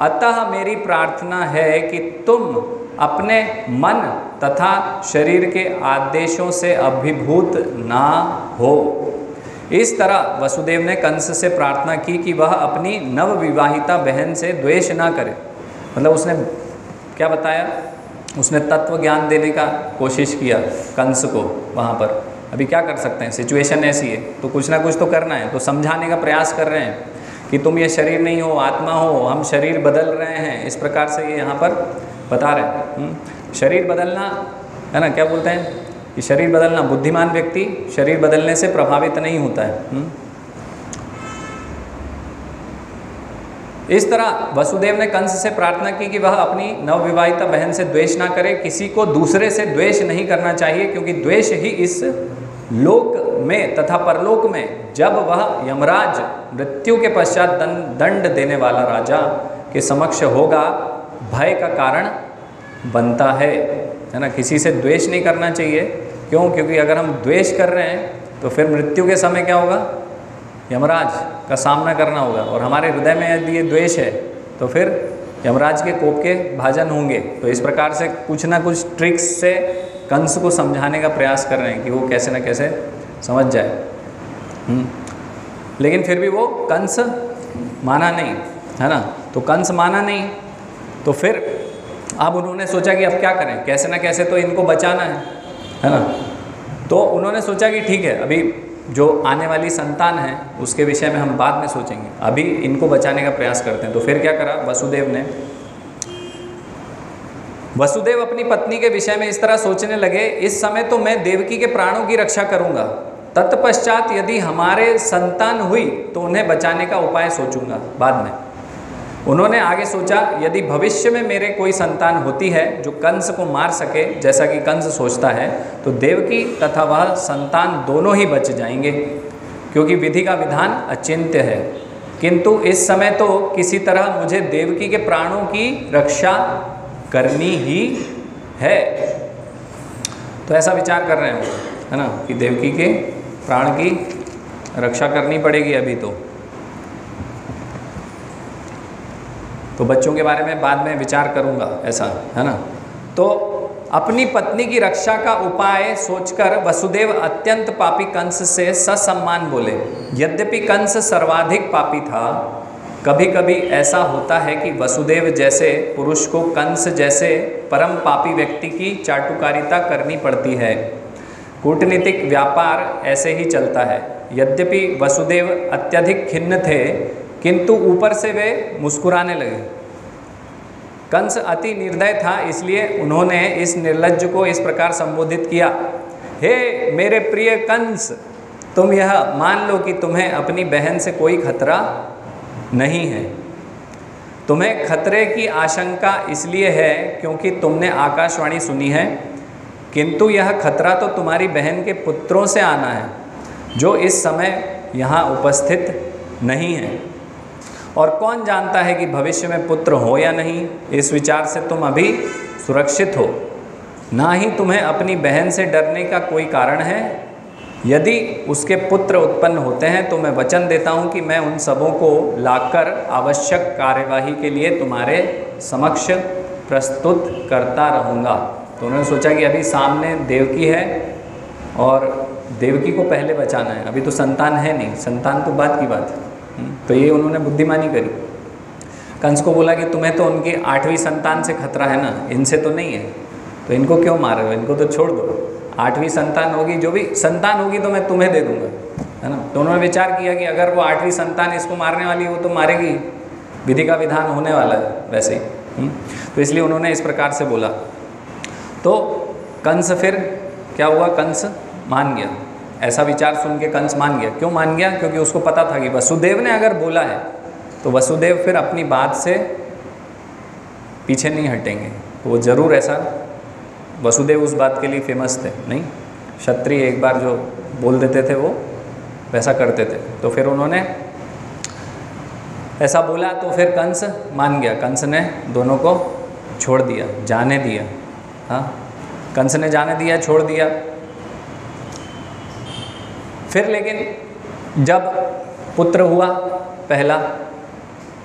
अतः मेरी प्रार्थना है कि तुम अपने मन तथा शरीर के आदेशों से अभिभूत ना हो। इस तरह वसुदेव ने कंस से प्रार्थना की कि वह अपनी नवविवाहिता बहन से द्वेष ना करे। मतलब उसने क्या बताया, उसने तत्व ज्ञान देने का कोशिश किया कंस को वहाँ पर। अभी क्या कर सकते हैं, सिचुएशन ऐसी है तो कुछ ना कुछ तो करना है। तो समझाने का प्रयास कर रहे हैं कि तुम ये शरीर नहीं हो, आत्मा हो, हम शरीर बदल रहे हैं। इस प्रकार से ये यहाँ पर बता रहे हैं। शरीर बदलना है ना, क्या बोलते हैं कि शरीर बदलना, बुद्धिमान व्यक्ति शरीर बदलने से प्रभावित नहीं होता है। इस तरह वसुदेव ने कंस से प्रार्थना की कि वह अपनी नवविवाहिता बहन से द्वेष ना करे। किसी को दूसरे से द्वेष नहीं करना चाहिए, क्योंकि द्वेष ही इस लोक में तथा परलोक में जब वह यमराज मृत्यु के पश्चात दंड देने वाला राजा के समक्ष होगा भय का कारण बनता है ना। किसी से द्वेष नहीं करना चाहिए। क्यों? क्योंकि अगर हम द्वेष कर रहे हैं तो फिर मृत्यु के समय क्या होगा, यमराज का सामना करना होगा। और हमारे हृदय में यदि ये द्वेष है तो फिर यमराज के कोप के भाजन होंगे। तो इस प्रकार से कुछ ना कुछ ट्रिक्स से कंस को समझाने का प्रयास कर रहे हैं कि वो कैसे ना कैसे समझ जाए। लेकिन फिर भी वो कंस माना नहीं, है ना। तो कंस माना नहीं तो फिर अब उन्होंने सोचा कि अब क्या करें, कैसे ना कैसे तो इनको बचाना है ना। तो उन्होंने सोचा कि ठीक है, अभी जो आने वाली संतान है उसके विषय में हम बाद में सोचेंगे, अभी इनको बचाने का प्रयास करते हैं। तो फिर क्या करा वसुदेव ने, वसुदेव अपनी पत्नी के विषय में इस तरह सोचने लगे, इस समय तो मैं देवकी के प्राणों की रक्षा करूंगा, तत्पश्चात यदि हमारे संतान हुई तो उन्हें बचाने का उपाय सोचूंगा बाद में। उन्होंने आगे सोचा, यदि भविष्य में मेरे कोई संतान होती है जो कंस को मार सके, जैसा कि कंस सोचता है, तो देवकी तथा वह संतान दोनों ही बच जाएंगे, क्योंकि विधि का विधान अचिंत्य है। किंतु इस समय तो किसी तरह मुझे देवकी के प्राणों की रक्षा करनी ही है। तो ऐसा विचार कर रहे हैं, है ना, कि देवकी के प्राण की रक्षा करनी पड़ेगी अभी तो बच्चों के बारे में बाद में विचार करूंगा, ऐसा है ना। तो अपनी पत्नी की रक्षा का उपाय सोचकर वसुदेव अत्यंत पापी कंस से ससम्मान बोले। यद्यपि कंस सर्वाधिक पापी था, कभी कभी ऐसा होता है कि वसुदेव जैसे पुरुष को कंस जैसे परम पापी व्यक्ति की चाटुकारिता करनी पड़ती है। कूटनीतिक व्यापार ऐसे ही चलता है। यद्यपि वसुदेव अत्यधिक खिन्न थे, किंतु ऊपर से वे मुस्कुराने लगे। कंस अति निर्दय था, इसलिए उन्होंने इस निर्लज्ज को इस प्रकार संबोधित किया, हे मेरे प्रिय कंस, तुम यह मान लो कि तुम्हें अपनी बहन से कोई खतरा नहीं है। तुम्हें खतरे की आशंका इसलिए है क्योंकि तुमने आकाशवाणी सुनी है, किंतु यह खतरा तो तुम्हारी बहन के पुत्रों से आना है, जो इस समय यहाँ उपस्थित नहीं है। और कौन जानता है कि भविष्य में पुत्र हो या नहीं। इस विचार से तुम अभी सुरक्षित हो, ना ही तुम्हें अपनी बहन से डरने का कोई कारण है। यदि उसके पुत्र उत्पन्न होते हैं तो मैं वचन देता हूँ कि मैं उन सबों को लाकर आवश्यक कार्यवाही के लिए तुम्हारे समक्ष प्रस्तुत करता रहूँगा। तो उन्होंने सोचा कि अभी सामने देवकी है और देवकी को पहले बचाना है, अभी तो संतान है नहीं, संतान तो बाद की बात है। तो ये उन्होंने बुद्धिमानी करी। कंस को बोला कि तुम्हें तो उनकी 8वीं संतान से खतरा है ना, इनसे तो नहीं है, तो इनको क्यों मार रहे हो, इनको तो छोड़ दो। 8वीं संतान होगी, जो भी संतान होगी तो मैं तुम्हें दे दूंगा, है ना। तो उन्होंने विचार किया कि अगर वो 8वीं संतान इसको मारने वाली है, वो तो मारेगी, विधि का विधान होने वाला है वैसे ही। तो इसलिए उन्होंने इस प्रकार से बोला। तो कंस फिर क्या हुआ, कंस मान गया। ऐसा विचार सुन के कंस मान गया। क्यों मान गया? क्योंकि उसको पता था कि वसुदेव ने अगर बोला है तो वसुदेव फिर अपनी बात से पीछे नहीं हटेंगे। तो वो ज़रूर ऐसा, वसुदेव उस बात के लिए फेमस थे, नहीं, क्षत्रिय एक बार जो बोल देते थे वो वैसा करते थे। तो फिर उन्होंने ऐसा बोला तो फिर कंस मान गया। कंस ने दोनों को छोड़ दिया, जाने दिया। हाँ, कंस ने जाने दिया, छोड़ दिया। फिर लेकिन जब पुत्र हुआ पहला,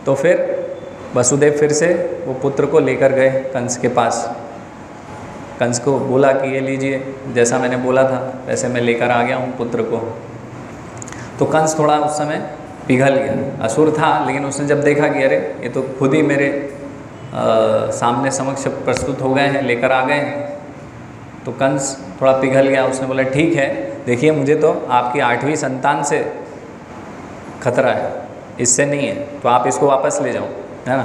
तो फिर वसुदेव फिर से वो पुत्र को लेकर गए कंस के पास। कंस को बोला कि ये लीजिए, जैसा मैंने बोला था वैसे मैं लेकर आ गया हूँ पुत्र को। तो कंस थोड़ा उस समय पिघल गया। असुर था, लेकिन उसने जब देखा कि अरे ये तो खुद ही मेरे सामने समक्ष प्रस्तुत हो गए हैं, लेकर आ गए हैं, तो कंस थोड़ा पिघल गया। उसने बोला ठीक है, देखिए मुझे तो आपकी 8वीं संतान से खतरा है, इससे नहीं है, तो आप इसको वापस ले जाओ, है ना।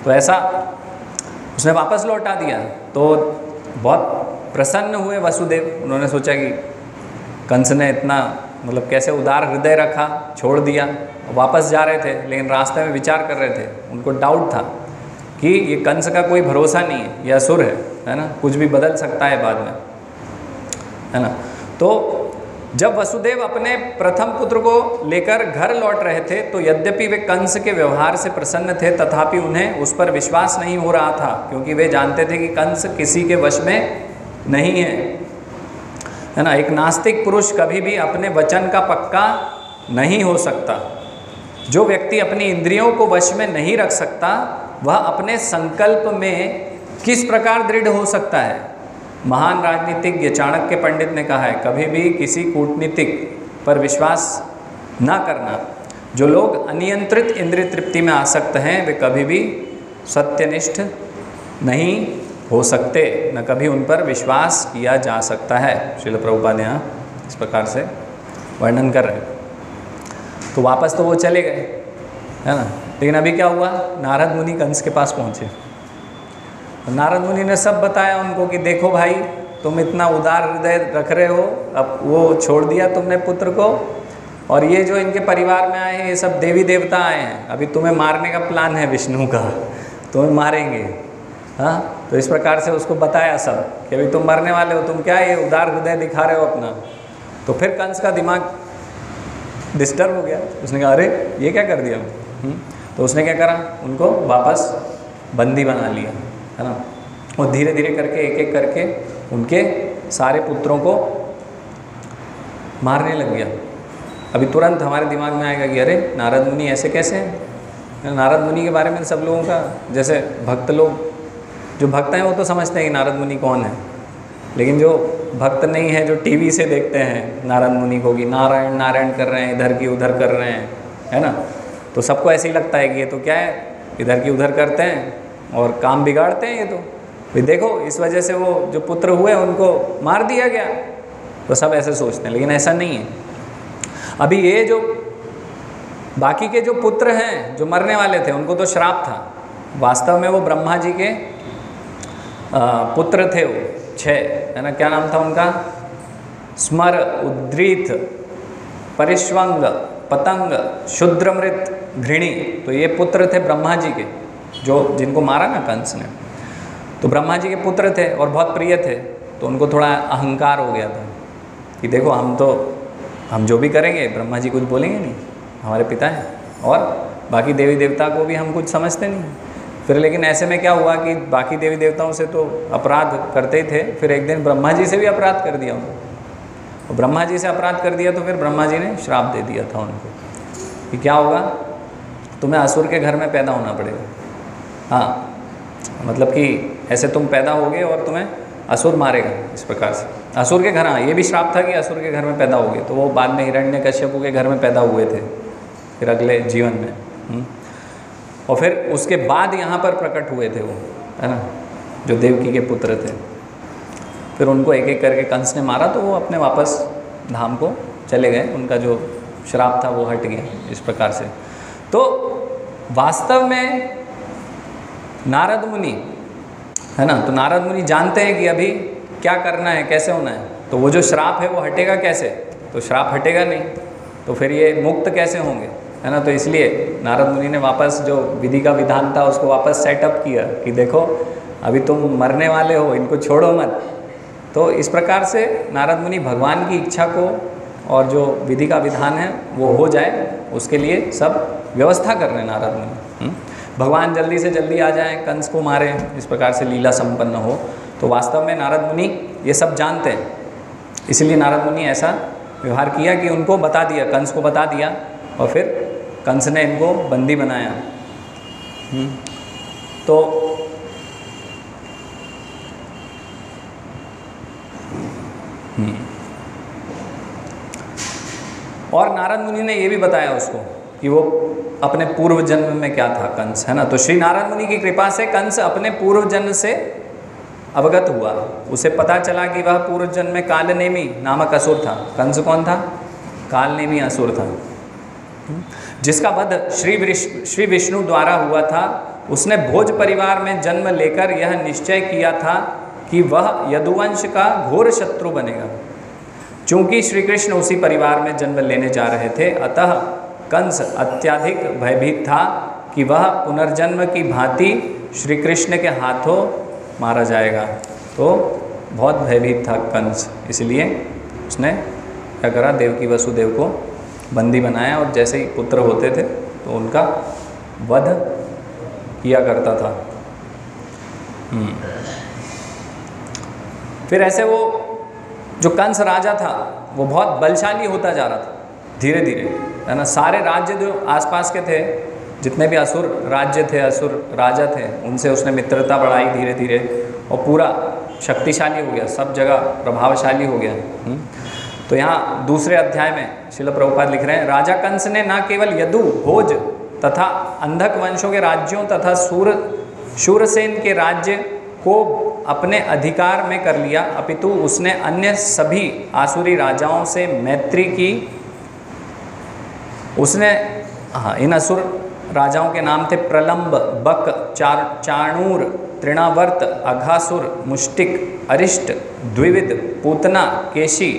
तो ऐसा उसने वापस लौटा दिया। तो बहुत प्रसन्न हुए वसुदेव। उन्होंने सोचा कि कंस ने इतना मतलब कैसे उदार हृदय रखा, छोड़ दिया। वापस जा रहे थे, लेकिन रास्ते में विचार कर रहे थे, उनको डाउट था कि ये कंस का कोई भरोसा नहीं है, ये असुर है ना, कुछ भी बदल सकता है बाद में, है ना। तो जब वसुदेव अपने प्रथम पुत्र को लेकर घर लौट रहे थे, तो यद्यपि वे कंस के व्यवहार से प्रसन्न थे, तथापि उन्हें उस पर विश्वास नहीं हो रहा था, क्योंकि वे जानते थे कि कंस किसी के वश में नहीं है ना। एक नास्तिक पुरुष कभी भी अपने वचन का पक्का नहीं हो सकता। जो व्यक्ति अपनी इंद्रियों को वश में नहीं रख सकता, वह अपने संकल्प में किस प्रकार दृढ़ हो सकता है। महान राजनीतिज्ञ चाणक्य पंडित ने कहा है, कभी भी किसी कूटनीतिक पर विश्वास ना करना। जो लोग अनियंत्रित इंद्रिय तृप्ति में आसक्त हैं, वे कभी भी सत्यनिष्ठ नहीं हो सकते, न कभी उन पर विश्वास किया जा सकता है। श्रील प्रभुपाद यहाँ इस प्रकार से वर्णन कर रहे हैं। तो वापस तो वो चले गए, है ना। लेकिन अभी क्या हुआ, नारद मुनि कंस के पास पहुँचे। नारद मुनि ने सब बताया उनको कि देखो भाई, तुम इतना उदार हृदय रख रहे हो, अब वो छोड़ दिया तुमने पुत्र को, और ये जो इनके परिवार में आए हैं ये सब देवी देवता आए हैं, अभी तुम्हें मारने का प्लान है विष्णु का, तुम्हें मारेंगे। हाँ, तो इस प्रकार से उसको बताया सब कि अभी तुम मरने वाले हो, तुम क्या ये उदार हृदय दिखा रहे हो अपना। तो फिर कंस का दिमाग डिस्टर्ब हो गया, उसने कहा अरे ये क्या कर दिया। तो उसने क्या करा, उनको वापस बंदी बना लिया, है ना। और धीरे धीरे करके एक एक करके उनके सारे पुत्रों को मारने लग गया। अभी तुरंत हमारे दिमाग में आएगा कि अरे नारद मुनि ऐसे कैसे हैं। नारद मुनि के बारे में सब लोगों का, जैसे भक्त लोग जो भक्त हैं वो तो समझते हैं कि नारद मुनि कौन है, लेकिन जो भक्त नहीं है, जो टीवी से देखते हैं नारद मुनि को कि नारायण नारायण कर रहे हैं, इधर की उधर कर रहे हैं, है ना, तो सबको ऐसे ही लगता है कि ये तो क्या है, इधर की उधर करते हैं और काम बिगाड़ते हैं ये तो। भाई देखो इस वजह से वो जो पुत्र हुए उनको मार दिया गया, तो सब ऐसे सोचते हैं, लेकिन ऐसा नहीं है। अभी ये जो बाकी के जो पुत्र हैं जो मरने वाले थे उनको तो श्राप था, वास्तव में वो ब्रह्मा जी के पुत्र थे, वो 6, है ना। क्या नाम था उनका, स्मर, उद्रीत, परिश्वंग, पतंग, शुद्रमृत, घृणी। तो ये पुत्र थे ब्रह्मा जी के, जो जिनको मारा ना कंस ने, तो ब्रह्मा जी के पुत्र थे और बहुत प्रिय थे। तो उनको थोड़ा अहंकार हो गया था कि देखो हम जो भी करेंगे ब्रह्मा जी कुछ बोलेंगे नहीं, हमारे पिता हैं, और बाकी देवी देवता को भी हम कुछ समझते नहीं। फिर लेकिन ऐसे में क्या हुआ कि बाकी देवी देवताओं से तो अपराध करते ही थे, फिर एक दिन ब्रह्मा जी से भी अपराध कर दिया उनको, और ब्रह्मा जी से अपराध कर दिया तो फिर ब्रह्मा जी ने श्राप दे दिया था उनको कि क्या होगा, तुम्हें असुर के घर में पैदा होना पड़ेगा। हाँ, मतलब कि ऐसे तुम पैदा होगे और तुम्हें असुर मारेगा, इस प्रकार से असुर के घर। हाँ, ये भी श्राप था कि असुर के घर में पैदा होगे, तो वो बाद में हिरण्यकश्यप के घर में पैदा हुए थे फिर अगले जीवन में। और फिर उसके बाद यहाँ पर प्रकट हुए थे वो, है ना, जो देवकी के पुत्र थे। फिर उनको एक एक करके कंस ने मारा, तो वो अपने वापस धाम को चले गए, उनका जो श्राप था वो हट गया, इस प्रकार से। तो वास्तव में नारद मुनि, है ना, तो नारद मुनि जानते हैं कि अभी क्या करना है, कैसे होना है। तो वो जो श्राप है वो हटेगा कैसे, तो श्राप हटेगा नहीं, तो फिर ये मुक्त कैसे होंगे, है ना। तो इसलिए नारद मुनि ने वापस जो विधि का विधान था उसको वापस सेटअप किया कि देखो अभी तुम मरने वाले हो, इनको छोड़ो मत। तो इस प्रकार से नारद मुनि भगवान की इच्छा को और जो विधि का विधान है वो हो जाए, उसके लिए सब व्यवस्था कर रहे हैं नारद मुनि। भगवान जल्दी से जल्दी आ जाएं, कंस को मारें, इस प्रकार से लीला संपन्न हो। तो वास्तव में नारद मुनि ये सब जानते हैं, इसलिए नारद मुनि ऐसा व्यवहार किया कि उनको बता दिया, कंस को बता दिया, और फिर कंस ने इनको बंदी बनाया। तो और नारद मुनि ने ये भी बताया उसको कि वो अपने पूर्व जन्म में क्या था कंस, है ना। तो श्री नारद मुनि की कृपा से कंस अपने पूर्व जन्म से अवगत हुआ, उसे पता चला कि वह पूर्व जन्म में कालनेमी नामक असुर था। कंस कौन था, कालनेमी असुर था, जिसका वध श्री विष्णु द्वारा हुआ था। उसने भोज परिवार में जन्म लेकर यह निश्चय किया था कि वह यदुवंश का घोर शत्रु बनेगा। चूंकि श्री कृष्ण उसी परिवार में जन्म लेने जा रहे थे, अतः कंस अत्यधिक भयभीत था कि वह पुनर्जन्म की भांति श्री कृष्ण के हाथों मारा जाएगा। तो बहुत भयभीत था कंस, इसलिए उसने क्या करा, देवकी वसुदेव को बंदी बनाया, और जैसे ही पुत्र होते थे तो उनका वध किया करता था। फिर ऐसे वो जो कंस राजा था वो बहुत बलशाली होता जा रहा था धीरे धीरे, है ना। सारे राज्य जो आसपास के थे, जितने भी असुर राज्य थे, असुर राजा थे, उनसे उसने मित्रता बढ़ाई धीरे धीरे, और पूरा शक्तिशाली हो गया, सब जगह प्रभावशाली हो गया। तो यहाँ दूसरे अध्याय में श्रील प्रभुपाद लिख रहे हैं, राजा कंस ने न केवल यदु, भोज तथा अंधक वंशों के राज्यों तथा शूरसेन के राज्य को अपने अधिकार में कर लिया, अपितु उसने अन्य सभी आसुरी राजाओं से मैत्री की। उसने इन असुर राजाओं के नाम थे प्रलंब, बक, चाणूर, तृणावर्त, अघासुर, मुष्टिक, अरिष्ट, द्विविद, पूतना, केशी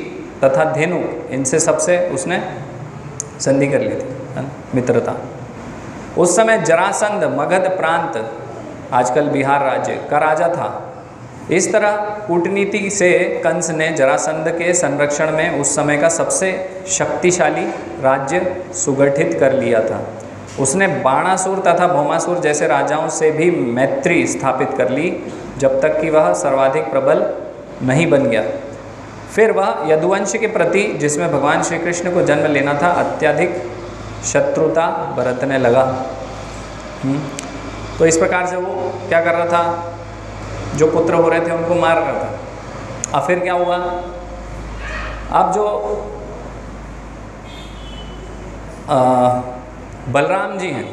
तथा धेनु। इनसे सबसे उसने संधि कर ली थी, है ना, मित्रता। उस समय जरासंध मगध प्रांत, आजकल बिहार राज्य का राजा था। इस तरह कूटनीति से कंस ने जरासंध के संरक्षण में उस समय का सबसे शक्तिशाली राज्य सुगठित कर लिया था। उसने बाणासुर तथा भौमासुर जैसे राजाओं से भी मैत्री स्थापित कर ली, जब तक कि वह सर्वाधिक प्रबल नहीं बन गया। फिर वह यदुवंश के प्रति, जिसमें भगवान श्री कृष्ण को जन्म लेना था, अत्यधिक शत्रुता बरतने लगा। तो इस प्रकार से वो क्या कर रहा था, जो पुत्र हो रहे थे उनको मार रहा था। अब फिर क्या हुआ, अब जो बलराम जी हैं,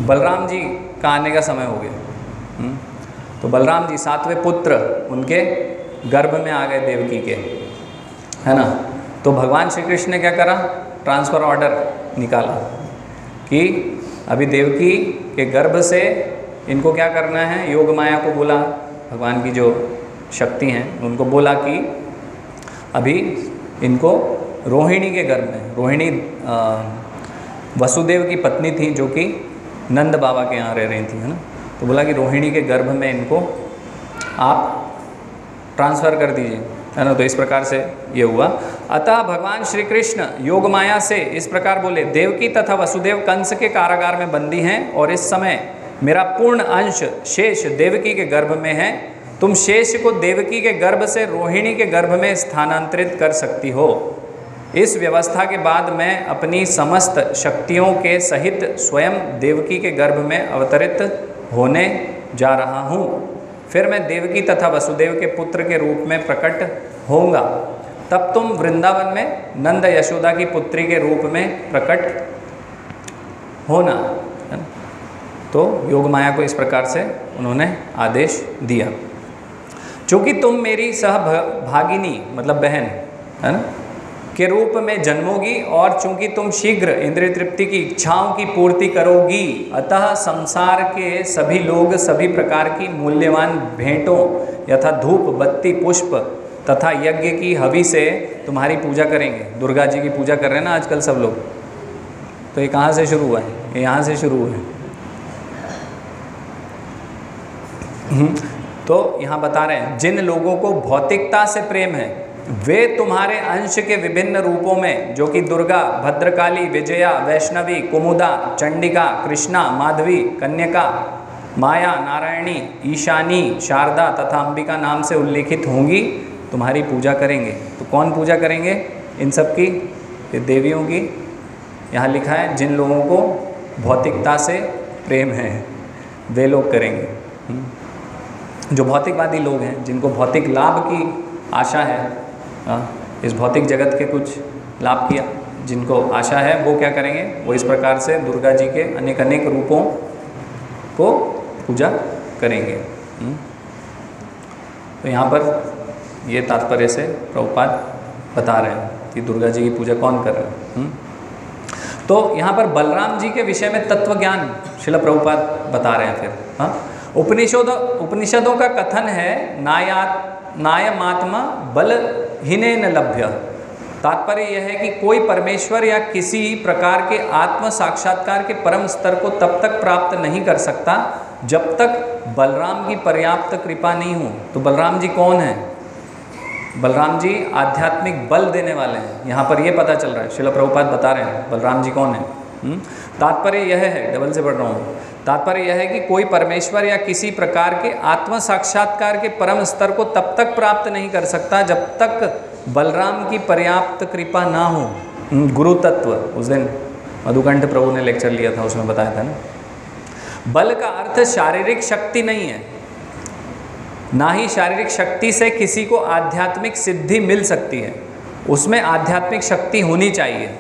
बलराम जी का आने का समय हो गया। तो बलराम जी 7वें पुत्र उनके गर्भ में आ गए देवकी के, है ना। तो भगवान श्री कृष्ण ने क्या करा, ट्रांसफ़र ऑर्डर निकाला कि अभी देवकी के गर्भ से इनको क्या करना है, योग माया को बोला, भगवान की जो शक्ति हैं उनको बोला कि अभी इनको रोहिणी के गर्भ में, रोहिणी वसुदेव की पत्नी थी जो कि नंद बाबा के यहाँ रह रही थी, है ना। तो बोला कि रोहिणी के गर्भ में इनको आप ट्रांसफ़र कर दीजिए, है ना। तो इस प्रकार से ये हुआ। अतः भगवान श्री कृष्ण योग माया से इस प्रकार बोले, देवकी तथा वसुदेव कंस के कारागार में बंदी हैं और इस समय मेरा पूर्ण अंश शेष देवकी के गर्भ में है। तुम शेष को देवकी के गर्भ से रोहिणी के गर्भ में स्थानांतरित कर सकती हो। इस व्यवस्था के बाद मैं अपनी समस्त शक्तियों के सहित स्वयं देवकी के गर्भ में अवतरित होने जा रहा हूँ। फिर मैं देवकी तथा वसुदेव के पुत्र के रूप में प्रकट होऊंगा। तब तुम वृंदावन में नंद यशोदा की पुत्री के रूप में प्रकट होना। तो योग माया को इस प्रकार से उन्होंने आदेश दिया, चूँकि तुम मेरी सहभागिनी मतलब बहन, है ना, के रूप में जन्मोगी और चूंकि तुम शीघ्र इंद्रिय तृप्ति की इच्छाओं की पूर्ति करोगी, अतः संसार के सभी लोग सभी प्रकार की मूल्यवान भेंटों यथा धूप बत्ती पुष्प तथा यज्ञ की हवि से तुम्हारी पूजा करेंगे। दुर्गा जी की पूजा कर रहे हैं ना आजकल सब लोग। तो ये कहाँ से शुरू हुआ है, ये यहाँ से शुरू हुआ है। तो यहाँ बता रहे हैं, जिन लोगों को भौतिकता से प्रेम है वे तुम्हारे अंश के विभिन्न रूपों में, जो कि दुर्गा, भद्रकाली, विजया, वैष्णवी, कुमुदा, चंडिका, कृष्णा, माधवी, कन्यका, माया, नारायणी, ईशानी, शारदा तथा अंबिका नाम से उल्लेखित होंगी, तुम्हारी पूजा करेंगे। तो कौन पूजा करेंगे इन सब की, ये देवियों की। यहाँ लिखा है जिन लोगों को भौतिकता से प्रेम है वे लोग करेंगे। जो भौतिकवादी लोग हैं, जिनको भौतिक लाभ की आशा है, इस भौतिक जगत के कुछ लाभ की जिनको आशा है, वो क्या करेंगे, वो इस प्रकार से दुर्गा जी के अनेक अनेक रूपों को पूजा करेंगे। तो यहाँ पर ये तात्पर्य से प्रभुपाद बता रहे हैं कि दुर्गा जी की पूजा कौन कर रहे हैं। तो यहाँ पर बलराम जी के विषय में तत्व ज्ञान श्रील प्रभुपाद बता रहे हैं। फिर उपनिषदों का कथन है, नायमात्मा बलहीनेन लभ्य। तात्पर्य यह है कि कोई परमेश्वर या किसी प्रकार के आत्म साक्षात्कार के परम स्तर को तब तक प्राप्त नहीं कर सकता जब तक बलराम की पर्याप्त कृपा नहीं हो। तो बलराम जी कौन है? बलराम जी आध्यात्मिक बल देने वाले हैं। यहाँ पर ये पता चल रहा है, श्रील प्रभुपाद बता रहे हैं बलराम जी कौन है। तात्पर्य यह है, डबल से पढ़ रहा हूँ, तात्पर्य यह है कि कोई परमेश्वर या किसी प्रकार के आत्म साक्षात्कार के परम स्तर को तब तक प्राप्त नहीं कर सकता जब तक बलराम की पर्याप्त कृपा ना हो। गुरु तत्व उस दिन मधुकंठ प्रभु ने लेक्चर लिया था, उसमें बताया था ना। बल का अर्थ शारीरिक शक्ति नहीं है, ना ही शारीरिक शक्ति से किसी को आध्यात्मिक सिद्धि मिल सकती है। उसमें आध्यात्मिक शक्ति होनी चाहिए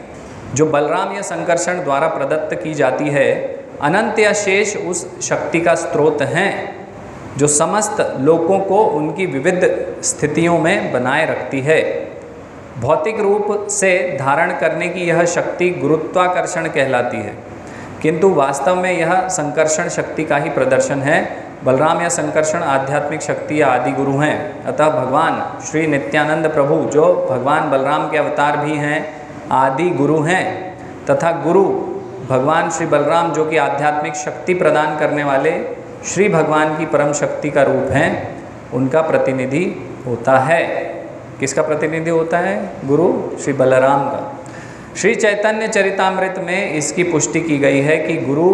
जो बलराम या संकर्षण द्वारा प्रदत्त की जाती है। अनंत या शेष उस शक्ति का स्रोत हैं जो समस्त लोकों को उनकी विविध स्थितियों में बनाए रखती है। भौतिक रूप से धारण करने की यह शक्ति गुरुत्वाकर्षण कहलाती है, किंतु वास्तव में यह संकर्षण शक्ति का ही प्रदर्शन है। बलराम या संकर्षण आध्यात्मिक शक्ति या आदि गुरु हैं। अतः भगवान श्री नित्यानंद प्रभु, जो भगवान बलराम के अवतार भी हैं, आदि गुरु हैं। तथा गुरु भगवान श्री बलराम जो कि आध्यात्मिक शक्ति प्रदान करने वाले श्री भगवान की परम शक्ति का रूप हैं, उनका प्रतिनिधि होता है। किसका प्रतिनिधि होता है? गुरु श्री बलराम का। श्री चैतन्य चरितामृत में इसकी पुष्टि की गई है कि गुरु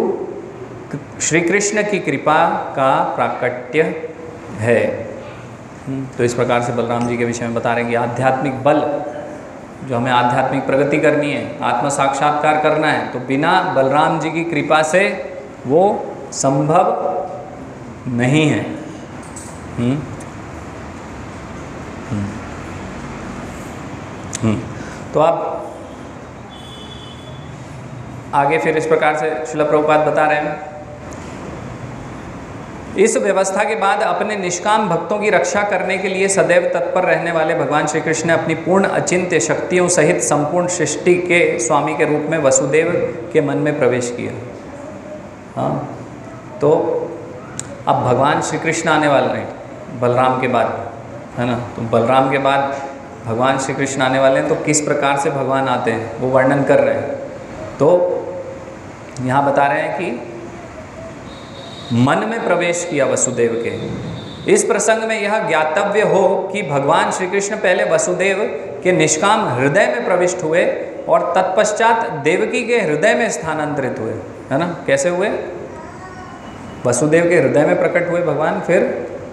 श्री कृष्ण की कृपा का प्राकट्य है। तो इस प्रकार से बलराम जी के विषय में बता रहे हैं कि आध्यात्मिक बल, जो हमें आध्यात्मिक प्रगति करनी है, आत्म साक्षात्कार करना है, तो बिना बलराम जी की कृपा से वो संभव नहीं है। तो आप आगे फिर इस प्रकार से श्रील प्रभुपाद बता रहे हैं, इस व्यवस्था के बाद अपने निष्काम भक्तों की रक्षा करने के लिए सदैव तत्पर रहने वाले भगवान श्री कृष्ण ने अपनी पूर्ण अचिंत्य शक्तियों सहित संपूर्ण सृष्टि के स्वामी के रूप में वसुदेव के मन में प्रवेश किया। हाँ, तो अब भगवान श्री कृष्ण आने वाले हैं बलराम के बाद, है ना। तो बलराम के बाद भगवान श्री कृष्ण आने वाले हैं, तो किस प्रकार से भगवान आते हैं वो वर्णन कर रहे हैं। तो यहाँ बता रहे हैं कि मन में प्रवेश किया वसुदेव के। इस प्रसंग में यह ज्ञातव्य हो कि भगवान श्री कृष्ण पहले वसुदेव के निष्काम हृदय में प्रविष्ट हुए और तत्पश्चात देवकी के हृदय में स्थानांतरित हुए, है ना। कैसे हुए? वसुदेव के हृदय में प्रकट हुए भगवान, फिर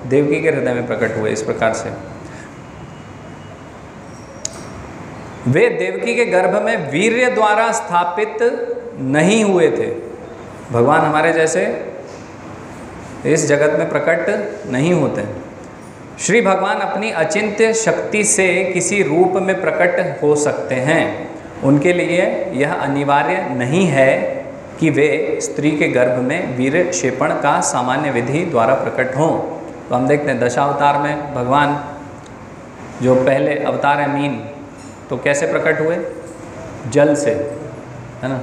देवकी के हृदय में प्रकट हुए। इस प्रकार से वे देवकी के गर्भ में वीर्य द्वारा स्थापित नहीं हुए थे। भगवान हमारे जैसे इस जगत में प्रकट नहीं होते। श्री भगवान अपनी अचिंत्य शक्ति से किसी रूप में प्रकट हो सकते हैं। उनके लिए यह अनिवार्य नहीं है कि वे स्त्री के गर्भ में वीर्य क्षेपण का सामान्य विधि द्वारा प्रकट हों। तो हम देखते हैं दशावतार में भगवान जो पहले अवतार है मीन, तो कैसे प्रकट हुए? जल से, है ना।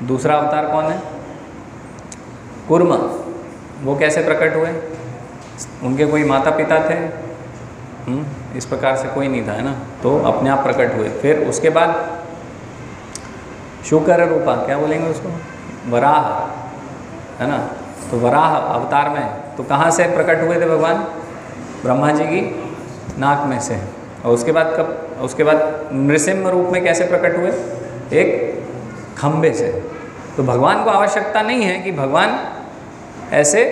दूसरा अवतार कौन है? कूर्म, वो कैसे प्रकट हुए? उनके कोई माता पिता थे? इस प्रकार से कोई नहीं था, है ना। तो अपने आप प्रकट हुए। फिर उसके बाद शुकर रूपा, क्या बोलेंगे उसको? वराह, है ना। तो वराह अवतार में तो कहाँ से प्रकट हुए थे भगवान? ब्रह्मा जी की नाक में से। और उसके बाद कब? उसके बाद नृसिंह रूप में कैसे प्रकट हुए? एक खंबे से। तो भगवान को आवश्यकता नहीं है कि भगवान ऐसे,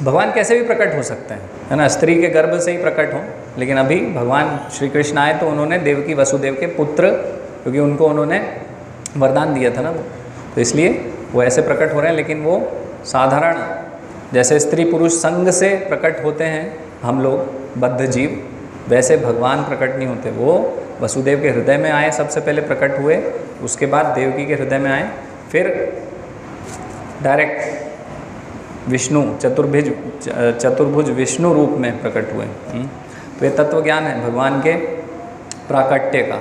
भगवान कैसे भी प्रकट हो सकते हैं, है ना। स्त्री के गर्भ से ही प्रकट हों, लेकिन अभी भगवान श्री कृष्ण आए तो उन्होंने देवकी वसुदेव के पुत्र, क्योंकि उनको उन्होंने वरदान दिया था ना, तो इसलिए वो ऐसे प्रकट हो रहे हैं। लेकिन वो साधारण, जैसे स्त्री पुरुष संग से प्रकट होते हैं हम लोग बद्ध जीव, वैसे भगवान प्रकट नहीं होते। वो वसुदेव के हृदय में आए, सबसे पहले प्रकट हुए, उसके बाद देवकी के हृदय में आए, फिर डायरेक्ट विष्णु चतुर्भुज विष्णु रूप में प्रकट हुए। तो ये तत्व ज्ञान है भगवान के प्राकट्य का।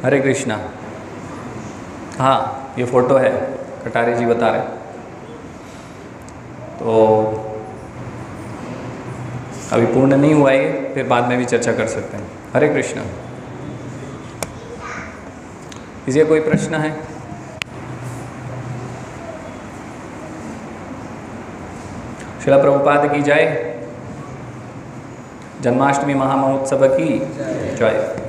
हरे कृष्णा। हाँ, ये फोटो है, कटारे जी बता रहे। तो अभी पूर्ण नहीं हुआ ये, फिर बाद में भी चर्चा कर सकते हैं। हरे कृष्णा। किसी का कोई प्रश्न है? श्रील प्रभुपाद की जय। जन्माष्टमी महामहोत्सव की जय।